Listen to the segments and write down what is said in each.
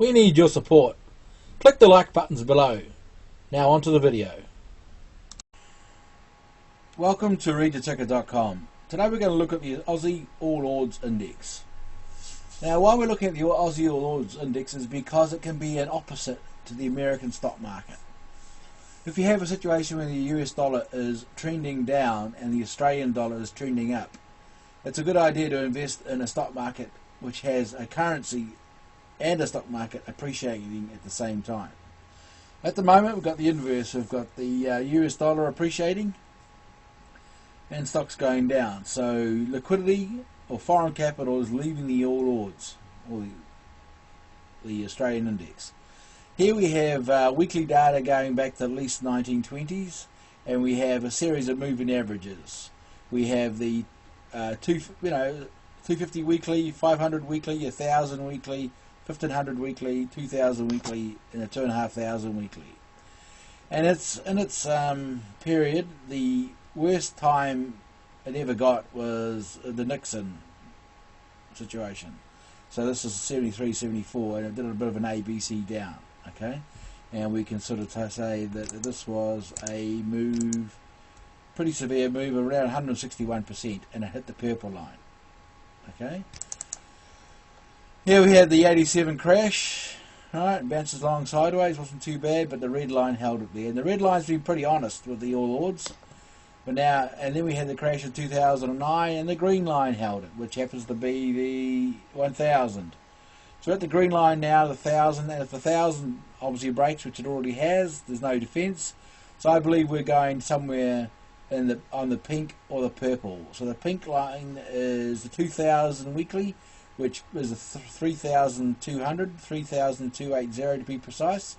We need your support. Click the like buttons below. Now onto the video. Welcome to readtheticker.com. Today we're going to look at the Aussie AORD Index. Now why we're looking at the Aussie AORD Index is because it can be an opposite to the American stock market. If you have a situation where the US dollar is trending down and the Australian dollar is trending up, it's a good idea to invest in a stock market which has a currency and a stock market appreciating at the same time. At the moment we've got the inverse. We've got the US dollar appreciating and stocks going down. So liquidity or foreign capital is leaving the AORDs, or the Australian index. Here we have weekly data going back to at least 1920s, and we have a series of moving averages. We have the 250 weekly, 500 weekly, 1,000 weekly, 1,500 weekly, 2,000 weekly, and a 2,500 weekly. And in its period, the worst time it ever got was the Nixon situation. So this is 73, 74, and it did a bit of an ABC down. Okay, and we can sort of say that this was a move, pretty severe move, around 161%, and it hit the purple line. Okay. Here we had the 87 crash, right, it bounces along sideways, wasn't too bad, but the red line held it there. And the red line's been pretty honest with the AORDs. But now, and then we had the crash in 2009, and the green line held it, which happens to be the 1,000. So at the green line now, the 1,000, and if the 1,000 obviously breaks, which it already has, there's no defence. So I believe we're going somewhere on the pink or the purple. So the pink line is the 2,000 weekly, which is a 3,200, 3,280 to be precise.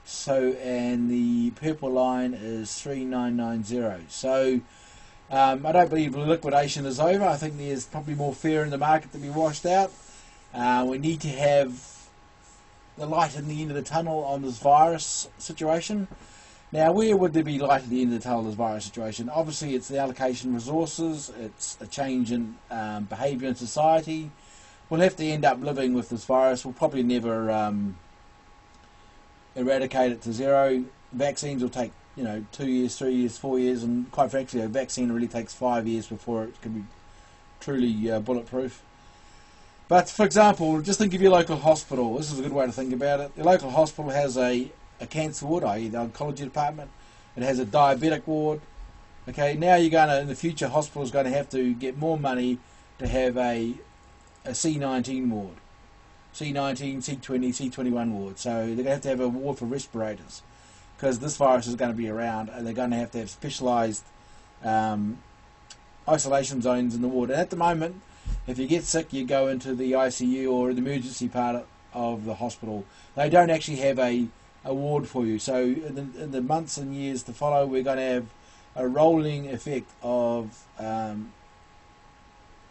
So, and the purple line is 3,990. So I don't believe liquidation is over. I think there's probably more fear in the market to be washed out. We need to have the light in the end of the tunnel on this virus situation. Now, where would there be light at the end of the tunnel on this virus situation? Obviously, it's the allocation of resources, it's a change in behaviour in society. We'll have to end up living with this virus. We'll probably never eradicate it to zero. Vaccines will take 2 years, 3 years, 4 years, and quite frankly, a vaccine really takes 5 years before it can be truly bulletproof. But for example, just think of your local hospital. This is a good way to think about it. Your local hospital has a cancer ward, i.e. the oncology department. It has a diabetic ward. Okay, now you're going to, in the future, hospitals going to have to get more money to have a C19 ward. C19, C20, C21 ward. So they're going to have a ward for respirators, because this virus is going to be around, and they're going to have specialised isolation zones in the ward. And at the moment, if you get sick, you go into the ICU or the emergency part of the hospital. They don't actually have a ward for you. So in the months and years to follow, we're going to have a rolling effect of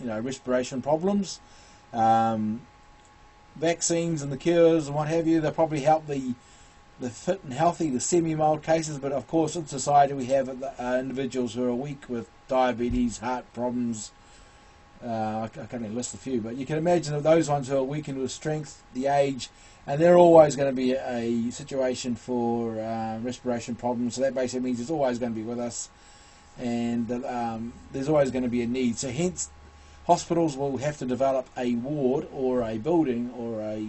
respiration problems. Vaccines and the cures and what have you, they'll probably help the fit and healthy, the semi-mild cases, but of course in society we have individuals who are weak with diabetes, heart problems. I can't even list a few, but you can imagine that those ones who are weakened with strength, the age, and they're always going to be a situation for respiration problems. So that basically means it's always going to be with us, and there's always going to be a need. So hence, hospitals will have to develop a ward or a building or a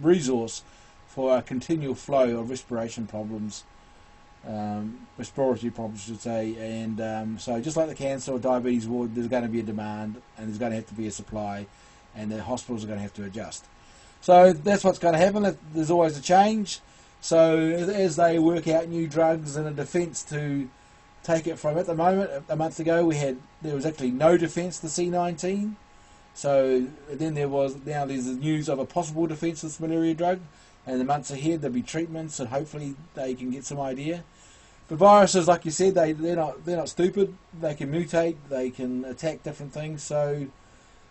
resource for a continual flow of respiration problems, respiratory problems, I should say. And so just like the cancer or diabetes ward, there's going to be a demand, and there's going to have to be a supply, and the hospitals are going to have to adjust. So that's what's going to happen. There's always a change. So as they work out new drugs and a defence to take it from, at the moment, a month ago there was actually no defence to C19. So then now there's the news of a possible defence of this malaria drug, and the months ahead there'll be treatments, and hopefully they can get some idea. But viruses, like you said, they're not stupid. They can mutate, they can attack different things. So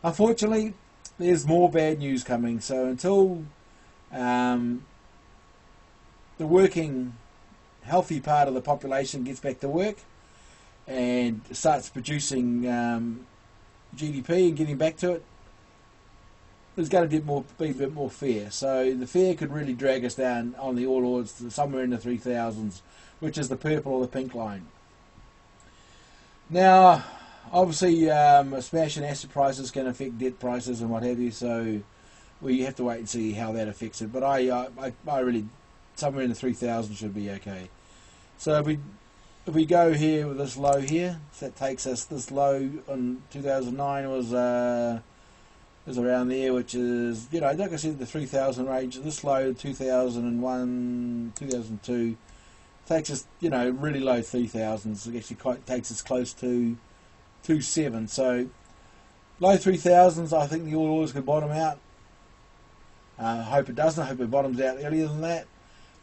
unfortunately, there's more bad news coming. So until the working, healthy part of the population gets back to work and starts producing GDP and getting back to it, there's going to be a bit more fear. So the fear could really drag us down on the All Ords to somewhere in the 3000s, which is the purple or the pink line. Now, obviously, a smash in asset prices can affect debt prices and what have you. So we have to wait and see how that affects it. But I really, somewhere in the 3000s should be okay. So if we go here with this low here, so that takes us, this low in 2009 was around there, which is, you know, like I said, the 3000 range. This low, 2001, 2002, takes us, you know, really low 3000s. It actually quite takes us close to 27. So low 3000s, I think the All Ords could bottom out. I hope it doesn't. I hope it bottoms out earlier than that.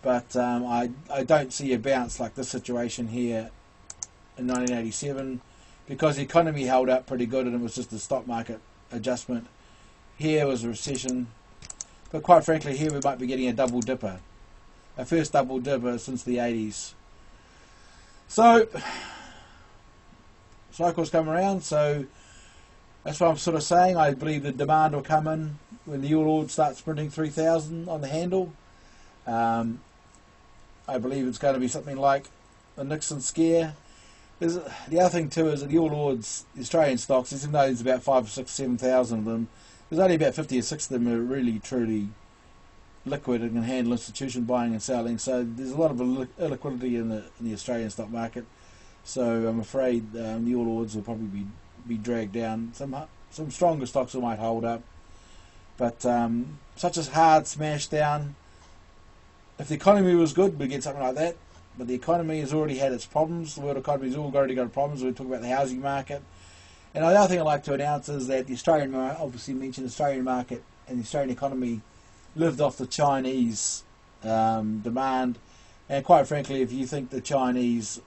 But I don't see a bounce like this situation here in 1987, because the economy held up pretty good and it was just a stock market adjustment. Here was a recession, but quite frankly here we might be getting a double dipper, a first double dipper since the 80s. So cycles come around, so that's what I'm sort of saying. I believe the demand will come in when the All Ords starts printing 3000 on the handle. I believe it's going to be something like a Nixon scare. The other thing too is that the All Ords, the Australian stocks, even though there's about 5, 6, 7,000 of them, there's only about 50 or 60 of them are really truly liquid and can handle institution buying and selling. So there's a lot of illiquidity in the Australian stock market. So I'm afraid the All Ords will probably be dragged down. Some stronger stocks might hold up, but such a hard smash down. If the economy was good, we'd get something like that. But the economy has already had its problems. The world economy has already got problems. We talk about the housing market. And the other thing I'd like to announce is that the Australian market, obviously mentioned the Australian market and the Australian economy lived off the Chinese demand. And quite frankly, if you think the Chinese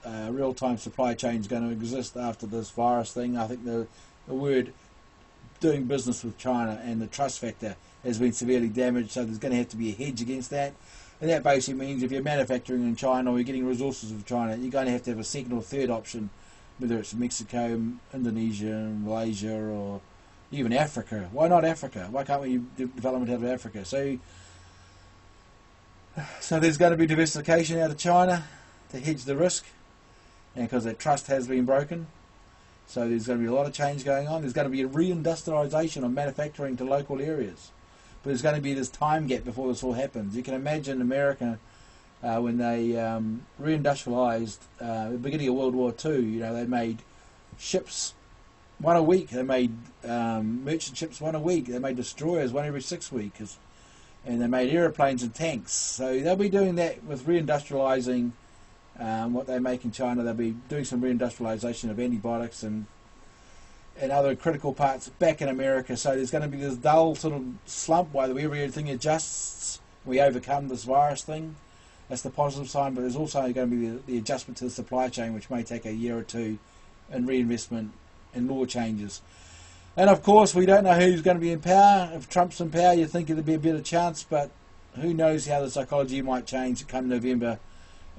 real-time supply chain is going to exist after this virus thing, I think the word doing business with China and the trust factor has been severely damaged, so there's going to have to be a hedge against that. And that basically means if you're manufacturing in China or you're getting resources from China, you're going to have a second or third option, whether it's Mexico, Indonesia, Malaysia, or even Africa. Why not Africa? Why can't we development out of Africa? So there's going to be diversification out of China to hedge the risk, and because that trust has been broken. So there's going to be a lot of change going on. There's going to be a reindustrialization of manufacturing to local areas. But there's going to be this time gap before this all happens. You can imagine America when they reindustrialized at the beginning of World War II. You know, they made ships one a week. They made merchant ships one a week. They made destroyers one every 6 weeks. And they made aeroplanes and tanks. So they'll be doing that with reindustrializing what they make in China. They'll be doing some reindustrialization of antibiotics and other critical parts back in America. So there's going to be this dull sort of slump while everything adjusts. We overcome this virus thing. That's the positive sign, but there's also going to be the adjustment to the supply chain, which may take a year or two, and reinvestment and law changes. And of course, we don't know who's going to be in power. If Trump's in power, you think there'd be a better chance, but who knows how the psychology might change come November,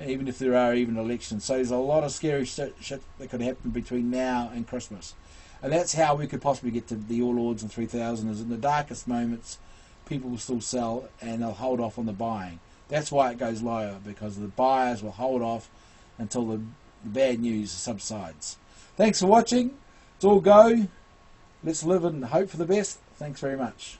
even if there are even elections. So there's a lot of scary shit that could happen between now and Christmas. And that's how we could possibly get to the All Ords in 3000, is in the darkest moments, people will still sell and they'll hold off on the buying. That's why it goes lower, because the buyers will hold off until the bad news subsides. Thanks for watching. It's all go. Let's live and hope for the best. Thanks very much.